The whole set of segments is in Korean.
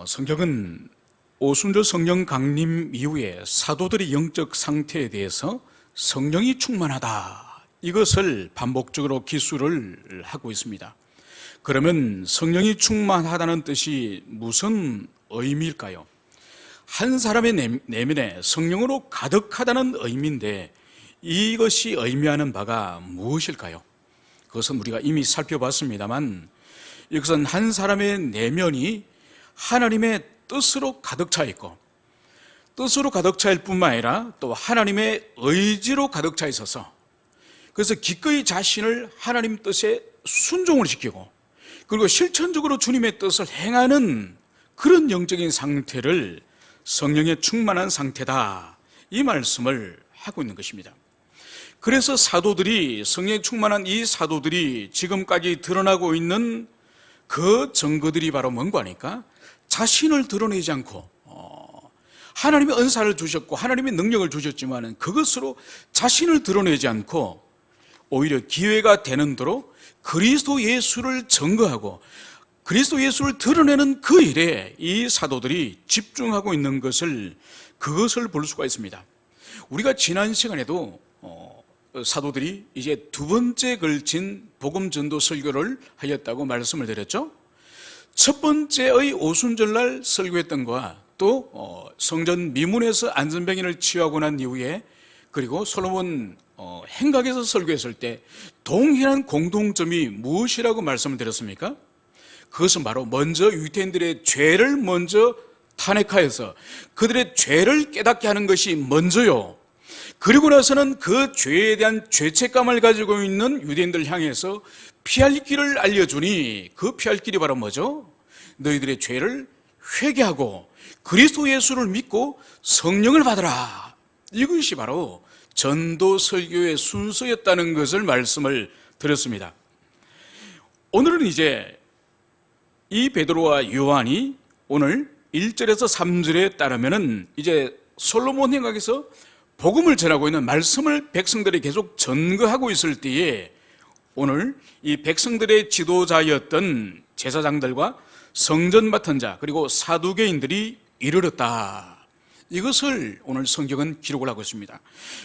성경은 오순절 성령 강림 이후에 사도들의 영적 상태에 대해서 성령이 충만하다, 이것을 반복적으로 기술을 하고 있습니다. 그러면 성령이 충만하다는 뜻이 무슨 의미일까요? 한 사람의 내면에 성령으로 가득하다는 의미인데 이것이 의미하는 바가 무엇일까요? 그것은 우리가 이미 살펴봤습니다만 이것은 한 사람의 내면이 하나님의 뜻으로 가득 차 있고, 뜻으로 가득 차일 뿐만 아니라 또 하나님의 의지로 가득 차 있어서, 그래서 기꺼이 자신을 하나님 뜻에 순종을 시키고 그리고 실천적으로 주님의 뜻을 행하는 그런 영적인 상태를 성령에 충만한 상태다, 이 말씀을 하고 있는 것입니다. 그래서 사도들이, 성령에 충만한 이 사도들이 지금까지 드러나고 있는 그 증거들이 바로 뭔가 하니까 자신을 드러내지 않고, 하나님의 은사를 주셨고 하나님의 능력을 주셨지만 그것으로 자신을 드러내지 않고 오히려 기회가 되는 대로 그리스도 예수를 증거하고 그리스도 예수를 드러내는 그 일에 이 사도들이 집중하고 있는 그것을 볼 수가 있습니다. 우리가 지난 시간에도 사도들이 이제 두 번째 걸친 복음 전도 설교를 하였다고 말씀을 드렸죠. 첫 번째의 오순절날 설교했던 것과 또 성전 미문에서 안전병인을 치유하고 난 이후에 그리고 솔로몬 행각에서 설교했을 때 동일한 공통점이 무엇이라고 말씀을 드렸습니까? 그것은 바로 먼저 유대인들의 죄를 먼저 탄핵하여서 그들의 죄를 깨닫게 하는 것이 먼저요, 그리고 나서는 그 죄에 대한 죄책감을 가지고 있는 유대인들 향해서 피할 길을 알려주니, 그 피할 길이 바로 뭐죠? 너희들의 죄를 회개하고 그리스도 예수를 믿고 성령을 받으라, 이것이 바로 전도 설교의 순서였다는 것을 말씀을 드렸습니다. 오늘은 이제 이 베드로와 요한이 오늘 1절에서 3절에 따르면은 이제 솔로몬 행각에서 복음을 전하고 있는 말씀을 백성들이 계속 전거하고 있을 때에 오늘 이 백성들의 지도자였던 제사장들과 성전 맡은 자 그리고 사두개인들이 이르렀다, 이것을 오늘 성경은 기록을 하고 있습니다.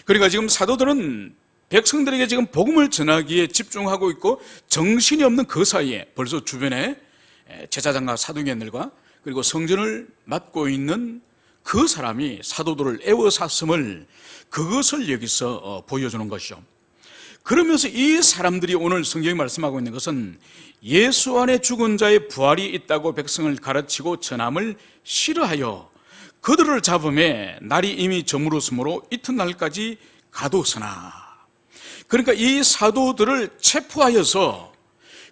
그러니까 지금 사도들은 백성들에게 지금 복음을 전하기에 집중하고 있고 정신이 없는 그 사이에 벌써 주변에 제사장과 사두개인들과 그리고 성전을 맡고 있는 그 사람이 사도들을 애워쌌음을, 그것을 여기서 보여주는 것이죠. 그러면서 이 사람들이 오늘 성경이 말씀하고 있는 것은 예수 안에 죽은 자의 부활이 있다고 백성을 가르치고 전함을 싫어하여 그들을 잡음에 날이 이미 저물었으므로 이튿날까지 가두었으나, 그러니까 이 사도들을 체포하여서,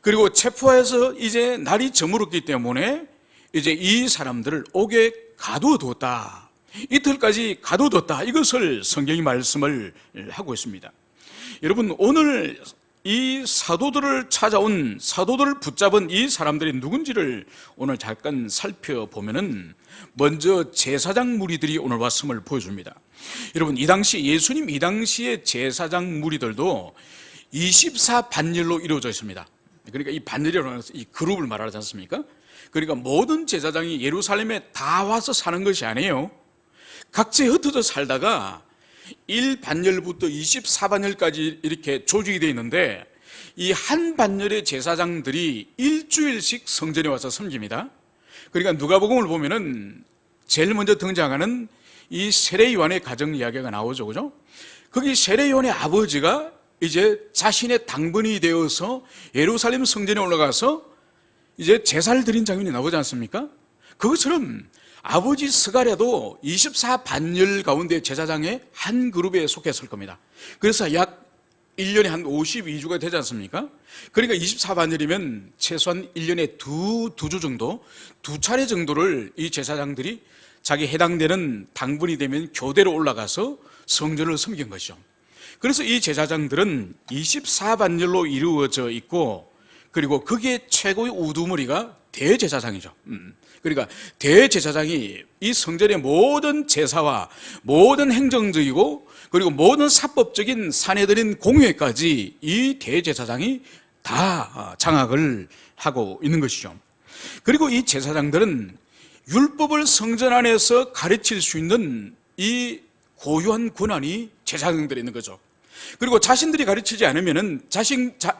그리고 체포해서 이제 날이 저물었기 때문에 이제 이 사람들을 옥에 가두어두었다, 이틀까지 가두어뒀다, 이것을 성경이 말씀을 하고 있습니다. 여러분, 오늘 이 사도들을 찾아온, 사도들을 붙잡은 이 사람들이 누군지를 오늘 잠깐 살펴보면은 먼저 제사장 무리들이 오늘 왔음을 보여줍니다. 여러분, 이 당시 예수님 이 당시의 제사장 무리들도 24반열로 이루어져 있습니다. 그러니까 이 반열이라는 것은 이 그룹을 말하지 않습니까? 그러니까 모든 제사장이 예루살렘에 다 와서 사는 것이 아니에요. 각지에 흩어져 살다가 1반열부터 24반열까지 이렇게 조직이 되어 있는데 이 한 반열의 제사장들이 일주일씩 성전에 와서 섬깁니다. 그러니까 누가복음을 보면은 제일 먼저 등장하는 이 세례 요한의 가정 이야기가 나오죠, 그죠? 거기 세례 요한의 아버지가 이제 자신의 당번이 되어서 예루살렘 성전에 올라가서 이제 제사를 드린 장면이 나오지 않습니까? 그것처럼 아버지 스가랴도 24반열 가운데 제사장의 한 그룹에 속했을 겁니다. 그래서 약 1년에 한 52주가 되지 않습니까? 그러니까 24반열이면 최소한 1년에 두 주 정도, 두 차례 정도를 이 제사장들이 자기 해당되는 당분이 되면 교대로 올라가서 성전을 섬긴 것이죠. 그래서 이 제사장들은 24반열로 이루어져 있고, 그리고 거기에 최고의 우두머리가 대제사장이죠. 그러니까 대제사장이 이 성전의 모든 제사와 모든 행정적이고 그리고 모든 사법적인 사내들인 공회까지 이 대제사장이 다 장악을 하고 있는 것이죠. 그리고 이 제사장들은 율법을 성전 안에서 가르칠 수 있는 이 고유한 권한이 제사장들에 있는 거죠. 그리고 자신들이 가르치지 않으면은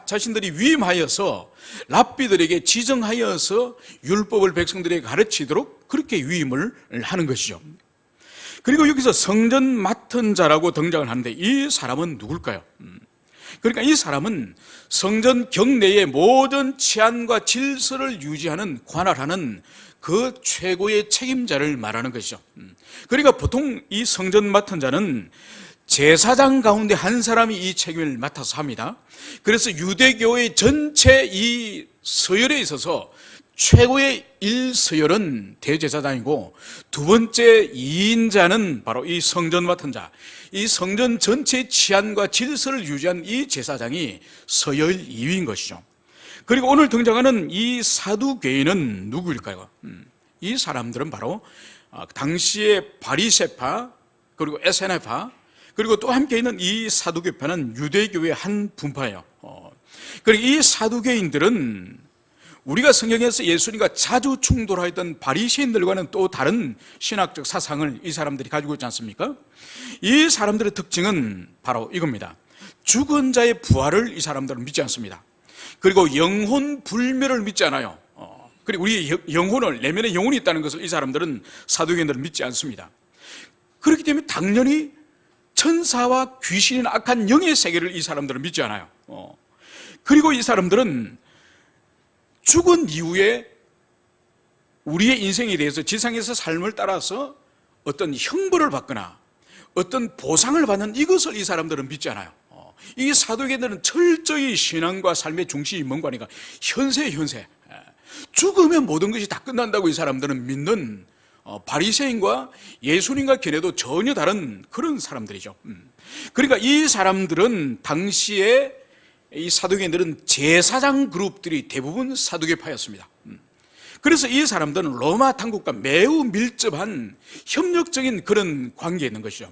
자신들이 위임하여서 랍비들에게 지정하여서 율법을 백성들에게 가르치도록 그렇게 위임을 하는 것이죠. 그리고 여기서 성전 맡은 자라고 등장을 하는데 이 사람은 누굴까요? 그러니까 이 사람은 성전 경내의 모든 치안과 질서를 유지하는 관할하는 그 최고의 책임자를 말하는 것이죠. 그러니까 보통 이 성전 맡은 자는 제사장 가운데 한 사람이 이 책임을 맡아서 합니다. 그래서 유대교의 전체 이 서열에 있어서 최고의 1서열은 대제사장이고 두 번째 2인자는 바로 이 성전 맡은 자, 이 성전 전체의 치안과 질서를 유지한 이 제사장이 서열 2위인 것이죠. 그리고 오늘 등장하는 이 사두개인은 누구일까요? 이 사람들은 바로 당시의 바리새파 그리고 에세네파 그리고 또 함께 있는 이 사두개파는 유대교의 한 분파예요. 그리고 이 사두개인들은 우리가 성경에서 예수님과 자주 충돌하였던 바리새인들과는 또 다른 신학적 사상을 이 사람들이 가지고 있지 않습니까? 이 사람들의 특징은 바로 이겁니다. 죽은 자의 부활을 이 사람들은 믿지 않습니다. 그리고 영혼 불멸을 믿지 않아요. 그리고 우리의 영혼을, 내면에 영혼이 있다는 것을 이 사람들은 사두개인들은 믿지 않습니다. 그렇기 때문에 당연히 천사와 귀신인 악한 영의 세계를 이 사람들은 믿지 않아요. 그리고 이 사람들은 죽은 이후에 우리의 인생에 대해서 지상에서 삶을 따라서 어떤 형벌을 받거나 어떤 보상을 받는 이것을 이 사람들은 믿지 않아요. 이 사두개인들은 철저히 신앙과 삶의 중심이 뭔가 하니까 현세. 죽으면 모든 것이 다 끝난다고 이 사람들은 믿는 바리새인과 예수님과 견해도 전혀 다른 그런 사람들이죠. 그러니까 이 사람들은 당시에 이 사두개인들은 제사장 그룹들이 대부분 사두개파였습니다. 그래서 이 사람들은 로마 당국과 매우 밀접한 협력적인 그런 관계에 있는 것이죠.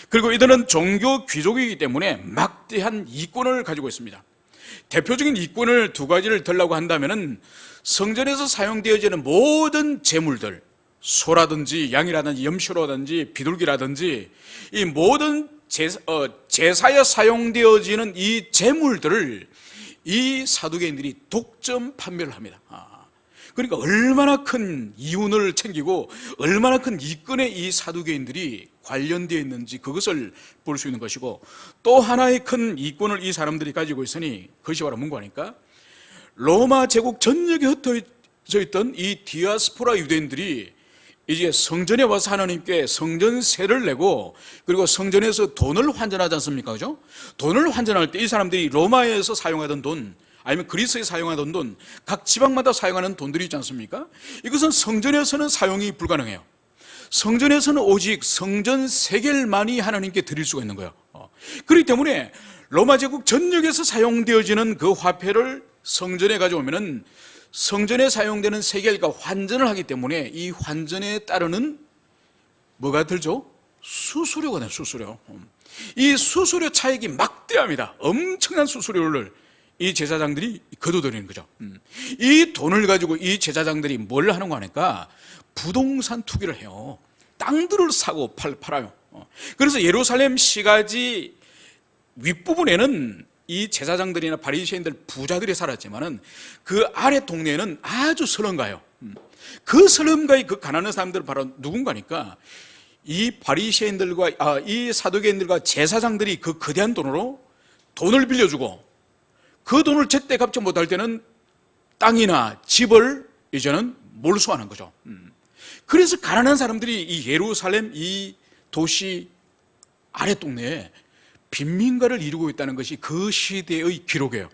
그리고 이들은 종교 귀족이기 때문에 막대한 이권을 가지고 있습니다. 대표적인 이권을 두 가지를 들라고 한다면은 성전에서 사용되어지는 모든 제물들, 소라든지 양이라든지 염소라든지 비둘기라든지 이 모든 제사에 사용되어지는 이 제물들을 이 사두개인들이 독점 판매를 합니다. 그러니까 얼마나 큰 이윤을 챙기고 얼마나 큰 이권에 이 사두개인들이 관련되어 있는지 그것을 볼 수 있는 것이고, 또 하나의 큰 이권을 이 사람들이 가지고 있으니 그것이 바로 뭔가 하니까 로마 제국 전역에 흩어져 있던 이 디아스포라 유대인들이 이제 성전에 와서 하나님께 성전세를 내고 그리고 성전에서 돈을 환전하지 않습니까? 그죠? 돈을 환전할 때 이 사람들이 로마에서 사용하던 돈 아니면 그리스에 사용하던 돈, 각 지방마다 사용하는 돈들이 있지 않습니까? 이것은 성전에서는 사용이 불가능해요. 성전에서는 오직 성전 세겔만이 하나님께 드릴 수가 있는 거예요. 그렇기 때문에 로마 제국 전역에서 사용되어지는 그 화폐를 성전에 가져오면은 성전에 사용되는 세겔과 환전을 하기 때문에 이 환전에 따르는 뭐가 들죠? 수수료가 나요. 수수료. 이 수수료 차익이 막대합니다. 엄청난 수수료를 이 제사장들이 거둬들이는 거죠. 이 돈을 가지고 이 제사장들이 뭘 하는가 하니까 부동산 투기를 해요. 땅들을 사고 팔아요. 그래서 예루살렘 시가지 윗부분에는 이 제사장들이나 바리새인들 부자들이 살았지만은 그 아래 동네에는 아주 서름가요. 그 서름가의 그 가난한 사람들은 바로 누군가니까 이 바리새인들과 이 사두개인들과 제사장들이 그 거대한 돈으로 돈을 빌려주고 그 돈을 제때 갚지 못할 때는 땅이나 집을 이제는 몰수하는 거죠. 그래서 가난한 사람들이 이 예루살렘 이 도시 아래 동네에 빈민가를 이루고 있다는 것이 그 시대의 기록이에요.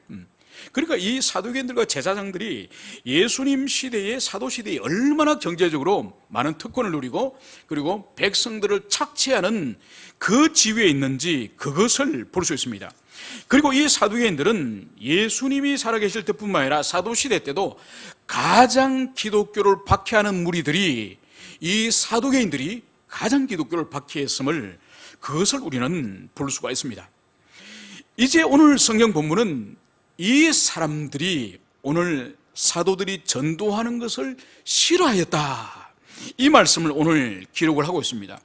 그러니까 이 사두개인들과 제사장들이 예수님 시대의 사도시대에 얼마나 경제적으로 많은 특권을 누리고 그리고 백성들을 착취하는 그 지위에 있는지 그것을 볼 수 있습니다. 그리고 이 사두개인들은 예수님이 살아계실 때뿐만 아니라 사도시대 때도 가장 기독교를 박해하는 무리들이 이 사두개인들이 가장 기독교를 박해했음을 그것을 우리는 볼 수가 있습니다. 이제 오늘 성경 본문은 이 사람들이 오늘 사도들이 전도하는 것을 싫어하였다. 이 말씀을 오늘 기록을 하고 있습니다.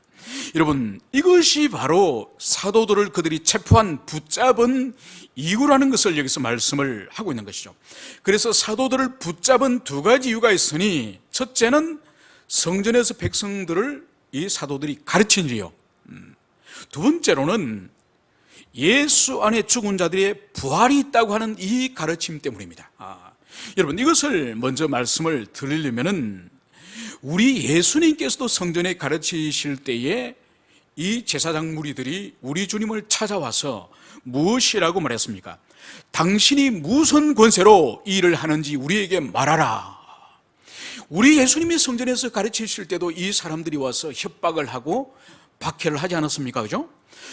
여러분, 이것이 바로 사도들을 그들이 체포한 붙잡은 이유라는 것을 여기서 말씀을 하고 있는 것이죠. 그래서 사도들을 붙잡은 두 가지 이유가 있으니, 첫째는 성전에서 백성들을 이 사도들이 가르친 일이요, 두 번째로는 예수 안에 죽은 자들의 부활이 있다고 하는 이 가르침 때문입니다. 여러분, 이것을 먼저 말씀을 드리려면은, 우리 예수님께서도 성전에 가르치실 때에 이 제사장 무리들이 우리 주님을 찾아와서 무엇이라고 말했습니까? 당신이 무슨 권세로 이 일을 하는지 우리에게 말하라. 우리 예수님이 성전에서 가르치실 때도 이 사람들이 와서 협박을 하고 박해를 하지 않았습니까? 그죠?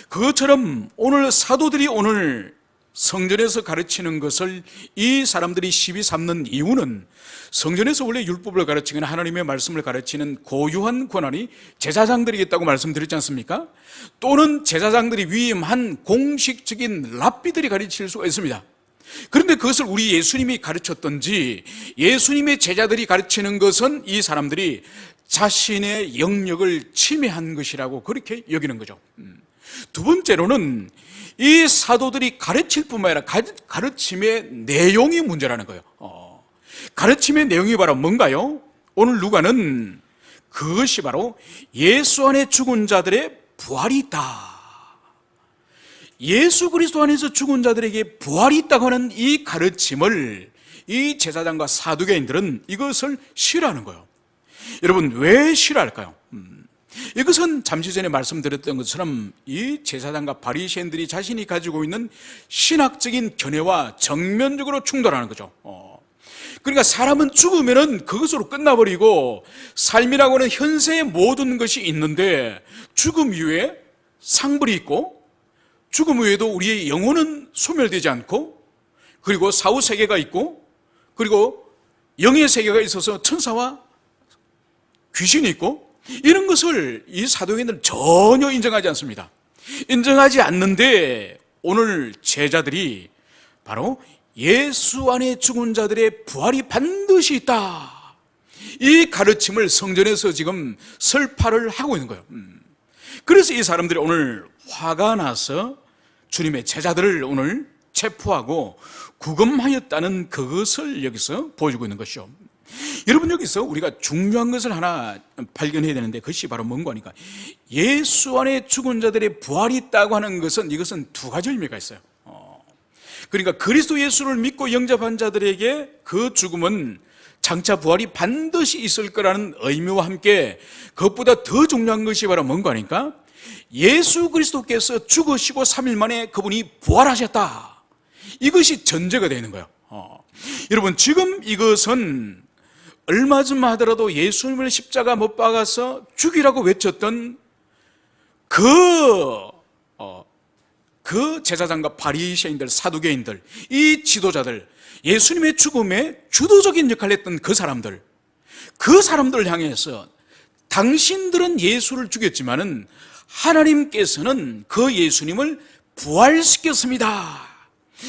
그것처럼 오늘 사도들이 오늘 성전에서 가르치는 것을 이 사람들이 시비 삼는 이유는, 성전에서 원래 율법을 가르치거나 하나님의 말씀을 가르치는 고유한 권한이 제사장들에게 있다고 말씀드렸지 않습니까? 또는 제사장들이 위임한 공식적인 랍비들이 가르칠 수가 있습니다. 그런데 그것을 우리 예수님이 가르쳤던지 예수님의 제자들이 가르치는 것은 이 사람들이 자신의 영역을 침해한 것이라고 그렇게 여기는 거죠. 두 번째로는 이 사도들이 가르칠 뿐만 아니라 가르침의 내용이 문제라는 거예요. 가르침의 내용이 바로 뭔가요? 오늘 누가는 그것이 바로 예수 안에 죽은 자들의 부활이 있다, 예수 그리스도 안에서 죽은 자들에게 부활이 있다고 하는 이 가르침을 이 제사장과 사두개인들은 이것을 싫어하는 거예요. 여러분, 왜 싫어할까요? 이것은 잠시 전에 말씀드렸던 것처럼 이 제사장과 바리새인들이 자신이 가지고 있는 신학적인 견해와 정면적으로 충돌하는 거죠. 그러니까 사람은 죽으면은 그것으로 끝나버리고, 삶이라고는 현세의 모든 것이 있는데 죽음 이후에 상불이 있고, 죽음 후에도 우리의 영혼은 소멸되지 않고, 그리고 사후세계가 있고, 그리고 영의 세계가 있어서 천사와 귀신이 있고, 이런 것을 이 사도행전은 전혀 인정하지 않습니다. 인정하지 않는데 오늘 제자들이 바로 예수 안에 죽은 자들의 부활이 반드시 있다, 이 가르침을 성전에서 지금 설파를 하고 있는 거예요. 그래서 이 사람들이 오늘 화가 나서 주님의 제자들을 오늘 체포하고 구금하였다는 그것을 여기서 보여주고 있는 것이죠. 여러분, 여기서 우리가 중요한 것을 하나 발견해야 되는데, 그것이 바로 뭔가 하니까, 예수 안에 죽은 자들의 부활이 있다고 하는 것은, 이것은 두 가지 의미가 있어요. 그러니까 그리스도 예수를 믿고 영접한 자들에게 그 죽음은 장차 부활이 반드시 있을 거라는 의미와 함께, 그것보다 더 중요한 것이 바로 뭔가 하니까, 예수 그리스도께서 죽으시고 3일 만에 그분이 부활하셨다, 이것이 전제가 되는 거예요. 여러분, 지금 이것은 얼마 전만 하더라도 예수님을 십자가 못 박아서 죽이라고 외쳤던 그 제사장과 바리새인들, 사두개인들, 이 지도자들, 예수님의 죽음에 주도적인 역할을 했던 그 사람들을 향해서 당신들은 예수를 죽였지만은 하나님께서는 그 예수님을 부활시켰습니다,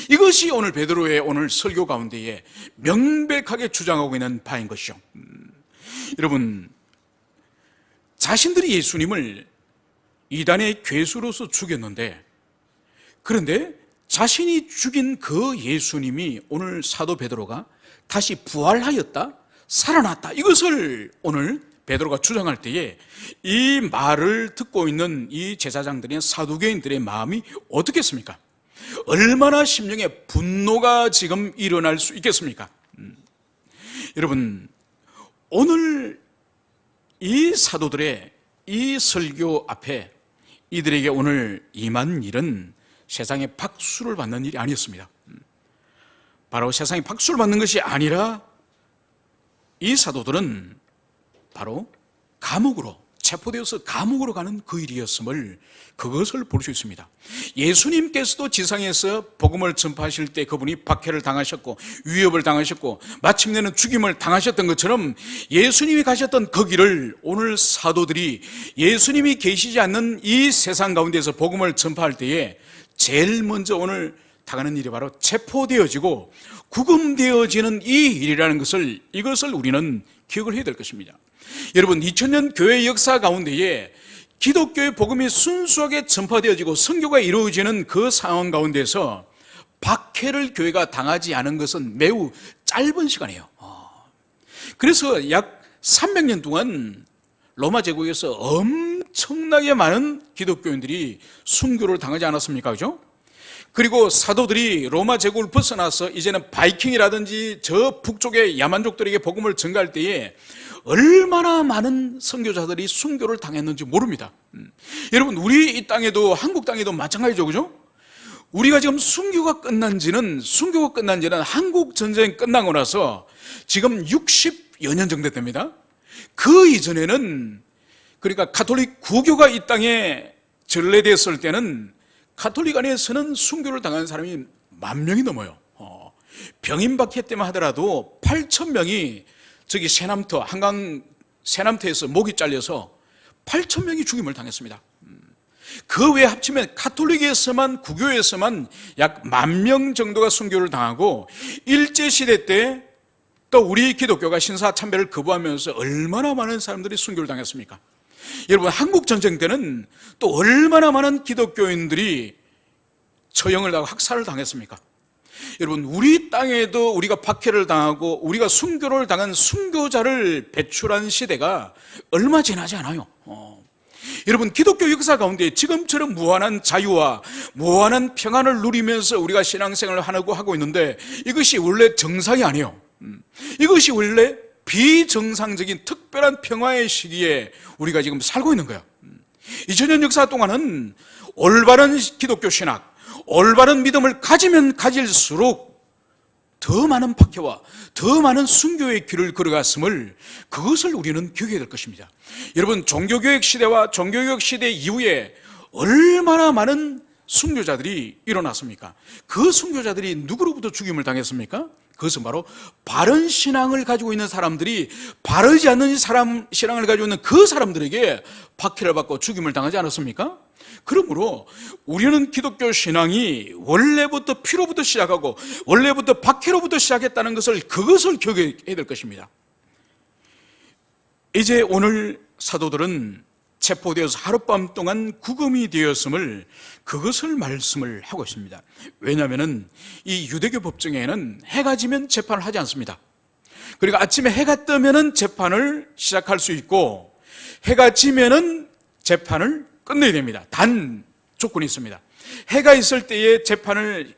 이것이 오늘 베드로의 오늘 설교 가운데에 명백하게 주장하고 있는 바인 것이죠. 여러분, 자신들이 예수님을 이단의 괴수로서 죽였는데, 그런데 자신이 죽인 그 예수님이 오늘 사도 베드로가 다시 부활하였다, 살아났다, 이것을 오늘 베드로가 주장할 때에 이 말을 듣고 있는 이 제사장들의 사두개인들의 마음이 어떻겠습니까? 얼마나 심령에 분노가 지금 일어날 수 있겠습니까? 여러분, 오늘 이 사도들의 이 설교 앞에 이들에게 오늘 임한 일은 세상에 박수를 받는 일이 아니었습니다. 바로 세상에 박수를 받는 것이 아니라 이 사도들은 바로 감옥으로, 체포되어서 감옥으로 가는 그 일이었음을, 그것을 볼 수 있습니다. 예수님께서도 지상에서 복음을 전파하실 때 그분이 박해를 당하셨고 위협을 당하셨고 마침내는 죽임을 당하셨던 것처럼, 예수님이 가셨던 그 길을 오늘 사도들이 예수님이 계시지 않는 이 세상 가운데서 복음을 전파할 때에 제일 먼저 오늘 당하는 일이 바로 체포되어지고 구금되어지는 이 일이라는 것을, 이것을 우리는 기억을 해야 될 것입니다. 여러분, 2000년 교회 역사 가운데에 기독교의 복음이 순수하게 전파되어지고 선교가 이루어지는 그 상황 가운데서 박해를 교회가 당하지 않은 것은 매우 짧은 시간이에요. 그래서 약 300년 동안 로마 제국에서 엄청나게 많은 기독교인들이 순교를 당하지 않았습니까? 그죠? 그리고 사도들이 로마 제국을 벗어나서 이제는 바이킹이라든지 저 북쪽의 야만족들에게 복음을 전가할 때에 얼마나 많은 선교자들이 순교를 당했는지 모릅니다. 여러분, 우리 이 땅에도, 한국 땅에도 마찬가지죠. 그죠? 우리가 지금 순교가 끝난 지는 한국 전쟁이 끝나고 나서 지금 60여 년 정도 됩니다. 그 이전에는, 그러니까 가톨릭 구교가 이 땅에 전래됐을 때는 가톨릭 안에서는 순교를 당한 사람이 10,000명이 넘어요. 병임 박해 때만 하더라도 8,000명이 저기 세남터, 한강 세남터에서 목이 잘려서 8,000명이 죽임을 당했습니다. 그 외에 합치면 가톨릭에서만, 구교에서만 약 10,000명 정도가 순교를 당하고, 일제시대 때 또 우리 기독교가 신사참배를 거부하면서 얼마나 많은 사람들이 순교를 당했습니까? 여러분, 한국전쟁 때는 또 얼마나 많은 기독교인들이 처형을 당하고 학살을 당했습니까? 여러분, 우리 땅에도 우리가 박해를 당하고 우리가 순교를 당한 순교자를 배출한 시대가 얼마 지나지 않아요. 여러분, 기독교 역사 가운데 지금처럼 무한한 자유와 무한한 평안을 누리면서 우리가 신앙생활을 하고 있는데, 이것이 원래 정상이 아니에요. 이것이 원래 비정상적인 특별한 평화의 시기에 우리가 지금 살고 있는 거예요. 2000년 역사 동안은 올바른 기독교 신학, 올바른 믿음을 가지면 가질수록 더 많은 박해와 더 많은 순교의 길을 걸어갔음을, 그것을 우리는 기억해야 될 것입니다. 여러분, 종교개혁 시대와 종교개혁 시대 이후에 얼마나 많은 순교자들이 일어났습니까? 그 순교자들이 누구로부터 죽임을 당했습니까? 그것은 바로 바른 신앙을 가지고 있는 사람들이 바르지 않는 신앙을 가지고 있는 그 사람들에게 박해를 받고 죽임을 당하지 않았습니까? 그러므로 우리는 기독교 신앙이 원래부터 피로부터 시작하고 원래부터 박해로부터 시작했다는 것을, 그것을 기억해야 될 것입니다. 이제 오늘 사도들은 체포되어서 하룻밤 동안 구금이 되었음을, 그것을 말씀을 하고 있습니다. 왜냐하면 이 유대교 법정에는 해가 지면 재판을 하지 않습니다. 그리고 아침에 해가 뜨면은 재판을 시작할 수 있고, 해가 지면은 재판을 끝내야 됩니다. 단 조건이 있습니다. 해가 있을 때에 재판을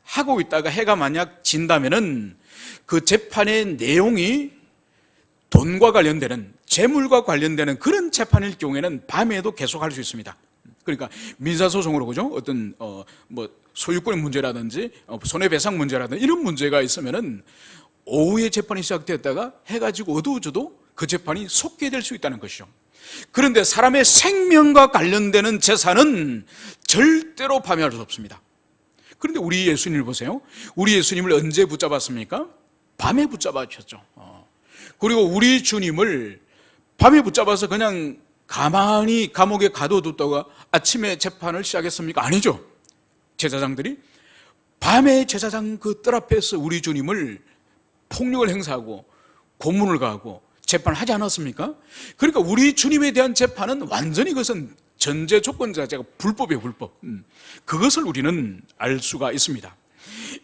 하고 있다가 해가 만약 진다면은 그 재판의 내용이 돈과 관련되는, 재물과 관련되는 그런 재판일 경우에는 밤에도 계속할 수 있습니다. 그러니까 민사소송으로, 그죠? 어떤 소유권의 문제라든지 손해배상 문제라든지 이런 문제가 있으면은 오후에 재판이 시작되었다가 해가 지고 어두워져도 그 재판이 속개될 수 있다는 것이죠. 그런데 사람의 생명과 관련되는 재산은 절대로 밤에 할 수 없습니다. 그런데 우리 예수님을 보세요. 우리 예수님을 언제 붙잡았습니까? 밤에 붙잡아주셨죠. 그리고 우리 주님을 밤에 붙잡아서 그냥 가만히 감옥에 가둬뒀다가 아침에 재판을 시작했습니까? 아니죠. 제사장들이 밤에 제사장 그 뜰 앞에서 우리 주님을 폭력을 행사하고 고문을 가하고 재판을 하지 않았습니까? 그러니까 우리 주님에 대한 재판은 완전히, 그것은 전제 조건 자체가 불법이에요, 불법. 그것을 우리는 알 수가 있습니다.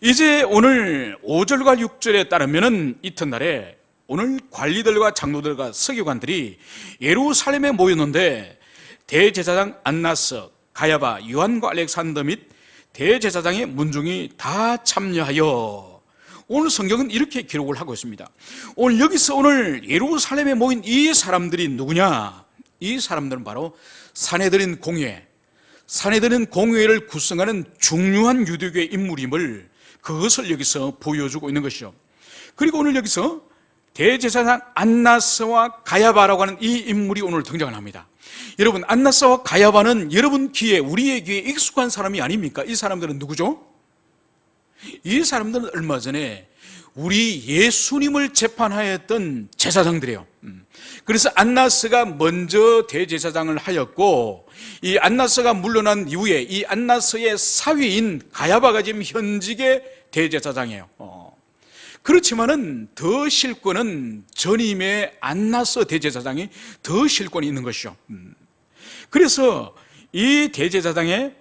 이제 오늘 5절과 6절에 따르면은 이튿날에 오늘 관리들과 장로들과 서기관들이 예루살렘에 모였는데, 대제사장 안나스, 가야바, 요한과 알렉산더 및 대제사장의 문중이 다 참여하여, 오늘 성경은 이렇게 기록을 하고 있습니다. 오늘 예루살렘에 모인 이 사람들이 누구냐? 이 사람들은 바로 산헤드린 공회를 구성하는 중요한 유대교의 인물임을, 그것을 여기서 보여주고 있는 것이죠. 그리고 오늘 여기서 대제사장 안나스와 가야바라고 하는 이 인물이 오늘 등장을 합니다. 여러분, 안나스와 가야바는 여러분 귀에, 우리의 귀에 익숙한 사람이 아닙니까? 이 사람들은 누구죠? 이 사람들은 얼마 전에 우리 예수님을 재판하였던 제사장들이에요. 그래서 안나스가 먼저 대제사장을 하였고, 이 안나스가 물러난 이후에 이 안나스의 사위인 가야바가 지금 현직의 대제사장이에요. 그렇지만은 더 실권은 전임의 안나스 대제사장이 더 실권이 있는 것이죠. 그래서 이 대제사장의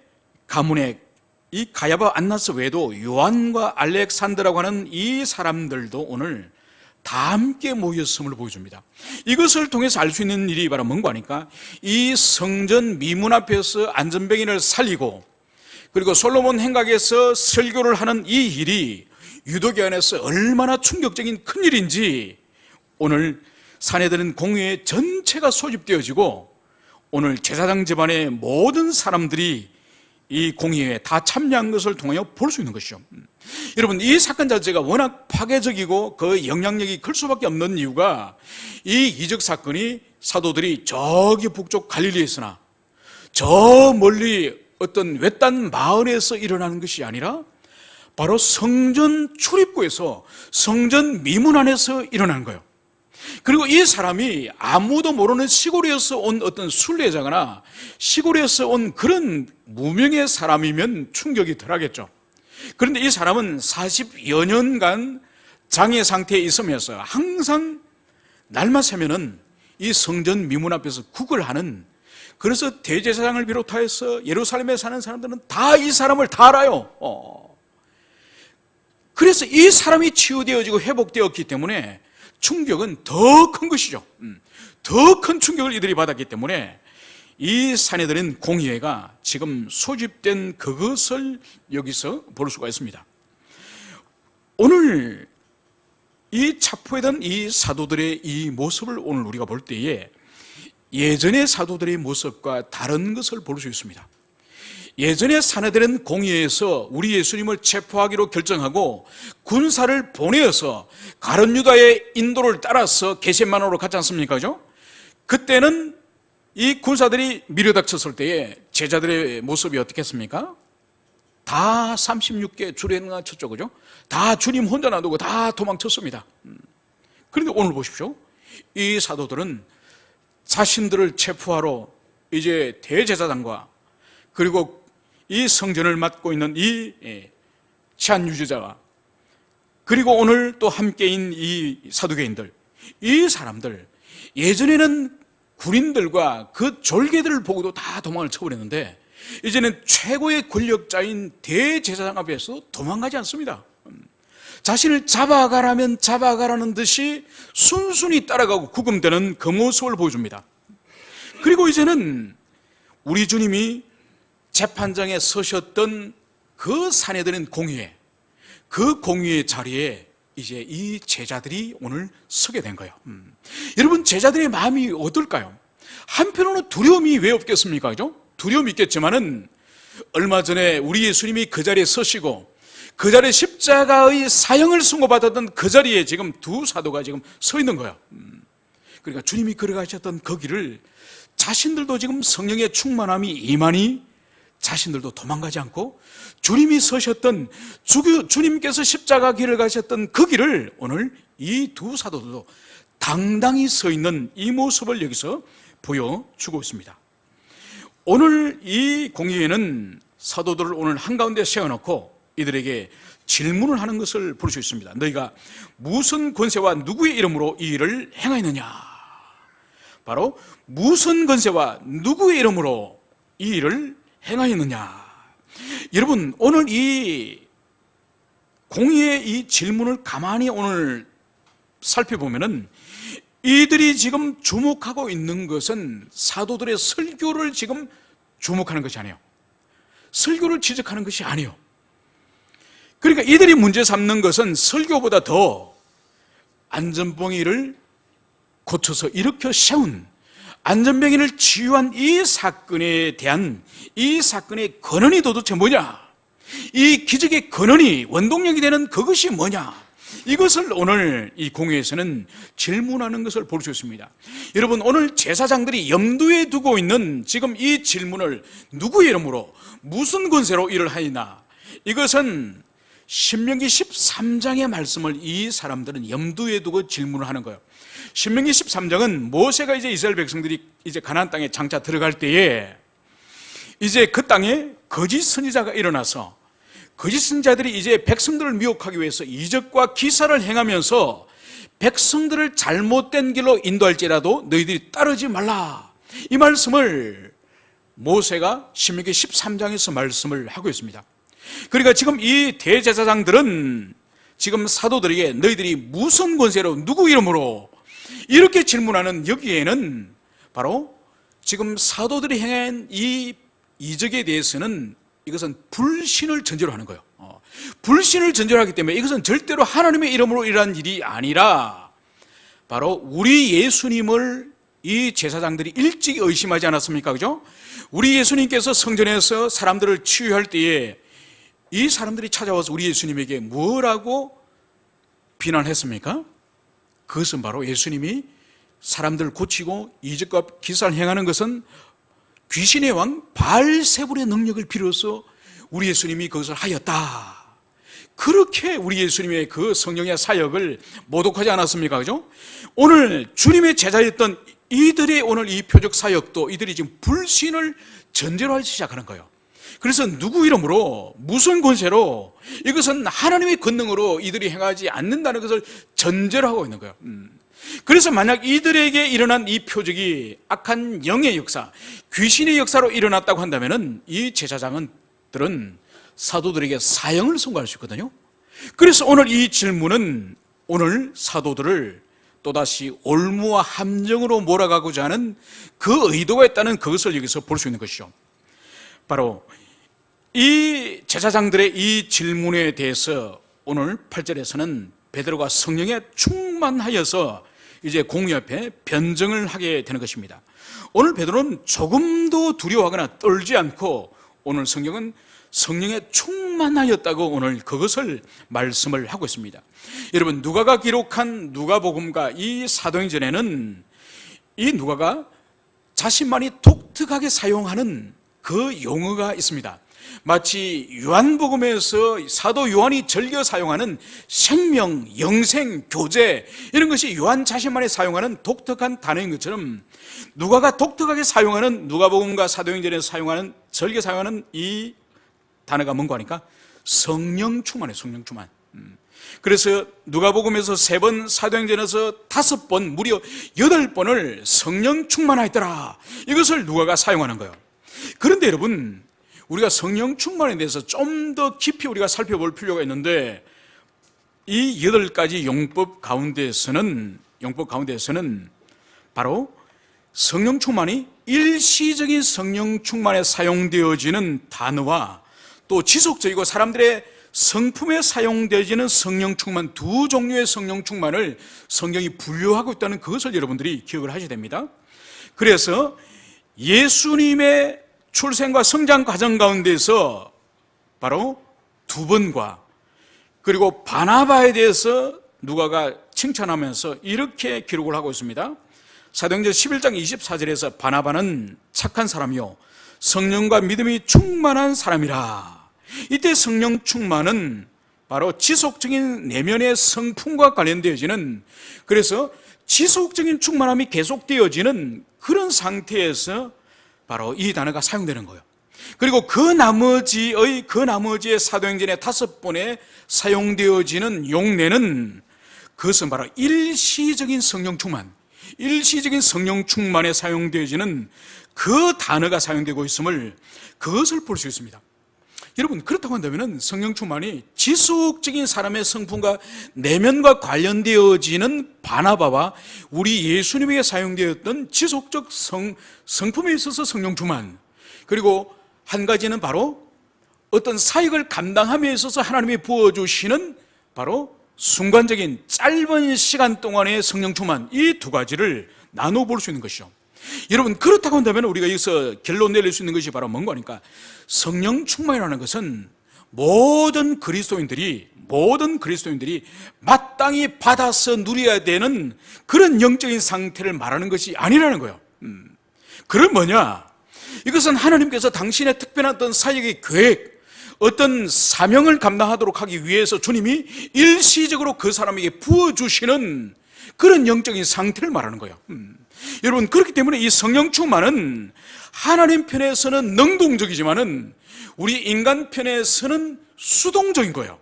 가문에 이 가야바 안나스 외에도 요한과 알렉산더라고 하는 이 사람들도 오늘 다 함께 모였음을 보여줍니다. 이것을 통해서 알 수 있는 일이 바로 뭔가 하니까 이 성전 미문 앞에서 안전병인을 살리고 그리고 솔로몬 행각에서 설교를 하는 이 일이 유대교 안에서 얼마나 충격적인 큰 일인지 오늘 사내들은 공회의 전체가 소집되어지고 오늘 제사장 집안의 모든 사람들이 이 공의회에 다 참여한 것을 통하여 볼 수 있는 것이죠. 여러분, 이 사건 자체가 워낙 파괴적이고 그 영향력이 클 수밖에 없는 이유가 이 이적 사건이 사도들이 저기 북쪽 갈릴리에 있으나 저 멀리 어떤 외딴 마을에서 일어나는 것이 아니라 바로 성전 출입구에서 성전 미문 안에서 일어난 거예요. 그리고 이 사람이 아무도 모르는 시골에서 온 어떤 순례자거나 시골에서 온 그런 무명의 사람이면 충격이 덜하겠죠. 그런데 이 사람은 40여 년간 장애 상태에 있으면서 항상 날만 새면은 이 성전 미문 앞에서 국을 하는, 그래서 대제사장을 비롯하여서 예루살렘에 사는 사람들은 다 이 사람을 다 알아요. 그래서 이 사람이 치유되어지고 회복되었기 때문에 충격은 더 큰 것이죠. 더 큰 충격을 이들이 받았기 때문에 이 사내들은 공의회가 지금 소집된 그것을 여기서 볼 수가 있습니다. 오늘 이 체포했던 이 사도들의 이 모습을 오늘 우리가 볼 때에 예전의 사도들의 모습과 다른 것을 볼 수 있습니다. 예전에 사내들은 공의회에서 우리 예수님을 체포하기로 결정하고 군사를 보내어서 가룟 유다의 인도를 따라서 게셈마노로 갔지 않습니까? 그죠? 그때는 이 군사들이 밀어닥쳤을 때에 제자들의 모습이 어떻겠습니까? 다 36개 주례가 쳤죠. 그죠? 다 주님 혼자 놔두고 다 도망쳤습니다. 그런데 오늘 보십시오. 이 사도들은 자신들을 체포하러 이제 대제사장과 그리고 이 성전을 맡고 있는 이 치안 유지자가 그리고 오늘 또 함께인 이 사두개인들, 이 사람들 예전에는 군인들과 그 졸개들을 보고도 다 도망을 쳐버렸는데 이제는 최고의 권력자인 대제사장 앞에서 도망가지 않습니다. 자신을 잡아가라면 잡아가라는 듯이 순순히 따라가고 구금되는 그 모습을 보여줍니다. 그리고 이제는 우리 주님이 재판장에 서셨던 그 사내들은 공의회, 그 공의회 자리에 이제 이 제자들이 오늘 서게 된 거예요. 여러분, 제자들의 마음이 어떨까요? 한편으로는 두려움이 왜 없겠습니까? 그죠? 두려움이 있겠지만은 얼마 전에 우리 예수님이 그 자리에 서시고 그 자리에 십자가의 사형을 선고받았던 그 자리에 지금 두 사도가 지금 서 있는 거예요. 그러니까 주님이 걸어가셨던 거기를 자신들도 지금 성령의 충만함이 임하니 자신들도 도망가지 않고 주님이 서셨던 주님께서 십자가 길을 가셨던 그 길을 오늘 이 두 사도들도 당당히 서 있는 이 모습을 여기서 보여주고 있습니다. 오늘 이 공의회는 사도들을 오늘 한가운데 세워놓고 이들에게 질문을 하는 것을 볼 수 있습니다. 너희가 무슨 권세와 누구의 이름으로 이 일을 행하였느냐? 바로 무슨 권세와 누구의 이름으로 이 일을 행하였느냐? 여러분, 오늘 이 공의의 이 질문을 가만히 오늘 살펴보면은 이들이 지금 주목하고 있는 것은 사도들의 설교를 지금 주목하는 것이 아니에요. 설교를 지적하는 것이 아니에요. 그러니까 이들이 문제 삼는 것은 설교보다 더 안전병이를 고쳐서 일으켜 세운 안전병인을 치유한 이 사건에 대한 이 사건의 근원이 도대체 뭐냐? 이 기적의 근원이 원동력이 되는 그것이 뭐냐? 이것을 오늘 이 공회에서는 질문하는 것을 볼 수 있습니다. 여러분, 오늘 제사장들이 염두에 두고 있는 지금 이 질문을 누구의 이름으로 무슨 권세로 일을 하이나, 이것은 신명기 13장의 말씀을 이 사람들은 염두에 두고 질문을 하는 거예요. 신명기 13장은 모세가 이제 이스라엘 백성들이 이제 가나안 땅에 장차 들어갈 때에 이제 그 땅에 거짓 선지자가 일어나서 거짓 선자들이 이제 백성들을 미혹하기 위해서 이적과 기사를 행하면서 백성들을 잘못된 길로 인도할지라도 너희들이 따르지 말라. 이 말씀을 모세가 신명기 13장에서 말씀을 하고 있습니다. 그러니까 지금 이 대제사장들은 지금 사도들에게 너희들이 무슨 권세로 누구 이름으로 이렇게 질문하는 여기에는 바로 지금 사도들이 행한 이 이적에 대해서는 이것은 불신을 전제로 하는 거예요. 불신을 전제로 하기 때문에 이것은 절대로 하나님의 이름으로 일어난 일이 아니라 바로 우리 예수님을 이 제사장들이 일찍 의심하지 않았습니까? 그죠? 우리 예수님께서 성전에서 사람들을 치유할 때에 이 사람들이 찾아와서 우리 예수님에게 뭐라고 비난했습니까? 그것은 바로 예수님이 사람들을 고치고 이적과 기사를 행하는 것은 귀신의 왕 바알세불의 능력을 빌어서 우리 예수님이 그것을 하였다. 그렇게 우리 예수님의 그 성령의 사역을 모독하지 않았습니까? 그죠? 오늘 주님의 제자였던 이들의 오늘 이 표적 사역도 이들이 지금 불신을 전제로 하기 시작하는 거예요. 그래서 누구 이름으로 무슨 권세로 이것은 하나님의 권능으로 이들이 행하지 않는다는 것을 전제로 하고 있는 거예요. 그래서 만약 이들에게 일어난 이 표적이 악한 영의 역사, 귀신의 역사로 일어났다고 한다면 이 제사장들은 사도들에게 사형을 선고할 수 있거든요. 그래서 오늘 이 질문은 오늘 사도들을 또다시 올무와 함정으로 몰아가고자 하는 그 의도가 있다는 그것을 여기서 볼 수 있는 것이죠. 바로 이 제사장들의 이 질문에 대해서 오늘 8절에서는 베드로가 성령에 충만하여서 이제 공의 앞에 변증을 하게 되는 것입니다. 오늘 베드로는 조금도 두려워하거나 떨지 않고 오늘 성경은 성령에 충만하였다고 오늘 그것을 말씀을 하고 있습니다. 여러분, 누가가 기록한 누가복음과 이 사도행전에는 이 누가가 자신만이 독특하게 사용하는 그 용어가 있습니다. 마치 요한복음에서 사도 요한이 즐겨 사용하는 생명, 영생, 교제 이런 것이 요한 자신만이 사용하는 독특한 단어인 것처럼 누가가 독특하게 사용하는 누가복음과 사도행전에서 사용하는 즐겨 사용하는 이 단어가 뭔가 하니까 성령 충만이에요. 성령 충만. 그래서 누가복음에서 3번, 사도행전에서 5번, 무려 8번을 성령 충만하였더라. 이것을 누가가 사용하는 거예요. 그런데 여러분, 우리가 성령 충만에 대해서 좀 더 깊이 우리가 살펴볼 필요가 있는데 이 8가지 용법 가운데에서는 바로 성령 충만이 일시적인 성령 충만에 사용되어지는 단어와 또 지속적이고 사람들의 성품에 사용되어지는 성령 충만, 두 종류의 성령 충만을 성경이 분류하고 있다는 그것을 여러분들이 기억을 하셔야 됩니다. 그래서 예수님의 출생과 성장 과정 가운데서 바로 2번과 그리고 바나바에 대해서 누가가 칭찬하면서 이렇게 기록을 하고 있습니다. 사도행전 11장 24절에서 바나바는 착한 사람이요 성령과 믿음이 충만한 사람이라. 이때 성령 충만은 바로 지속적인 내면의 성품과 관련되어지는, 그래서 지속적인 충만함이 계속되어지는 그런 상태에서 바로 이 단어가 사용되는 거예요. 그리고 그 나머지의 사도행전의 5번에 사용되어지는 용례는 그것은 바로 일시적인 성령 충만, 일시적인 성령 충만에 사용되어지는 그 단어가 사용되고 있음을 그것을 볼 수 있습니다. 여러분, 그렇다고 한다면 성령 충만이 지속적인 사람의 성품과 내면과 관련되어지는 바나바와 우리 예수님에게 사용되었던 지속적 성품에 있어서 성령 충만, 그리고 한 가지는 바로 어떤 사역을 감당함에 있어서 하나님이 부어주시는 바로 순간적인 짧은 시간 동안의 성령 충만, 이 2가지를 나눠 볼 수 있는 것이죠. 여러분, 그렇다고 한다면 우리가 여기서 결론 내릴 수 있는 것이 바로 뭔가 하니까 성령 충만이라는 것은 모든 그리스도인들이 마땅히 받아서 누려야 되는 그런 영적인 상태를 말하는 것이 아니라는 거예요. 그건 뭐냐? 이것은 하나님께서 당신의 특별한 어떤 사역의 계획, 어떤 사명을 감당하도록 하기 위해서 주님이 일시적으로 그 사람에게 부어주시는 그런 영적인 상태를 말하는 거예요. 여러분, 그렇기 때문에 이 성령 충만은 하나님 편에서는 능동적이지만은 우리 인간 편에서는 수동적인 거예요.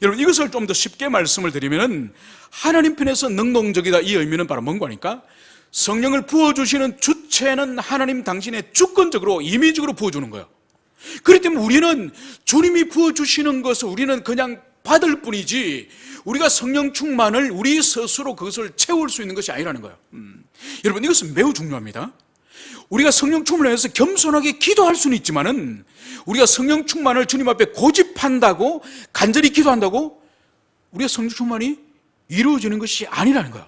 여러분, 이것을 좀 더 쉽게 말씀을 드리면은 하나님 편에서 능동적이다, 이 의미는 바로 뭔가 하니까 성령을 부어주시는 주체는 하나님 당신의 주권적으로 임의적으로 부어주는 거예요. 그렇기 때문에 우리는 주님이 부어주시는 것을 우리는 그냥 받을 뿐이지 우리가 성령 충만을 우리 스스로 그것을 채울 수 있는 것이 아니라는 거예요. 여러분, 이것은 매우 중요합니다. 우리가 성령 충만을 위해서 겸손하게 기도할 수는 있지만은 우리가 성령 충만을 주님 앞에 고집한다고 간절히 기도한다고 우리가 성령 충만이 이루어지는 것이 아니라는 거예요.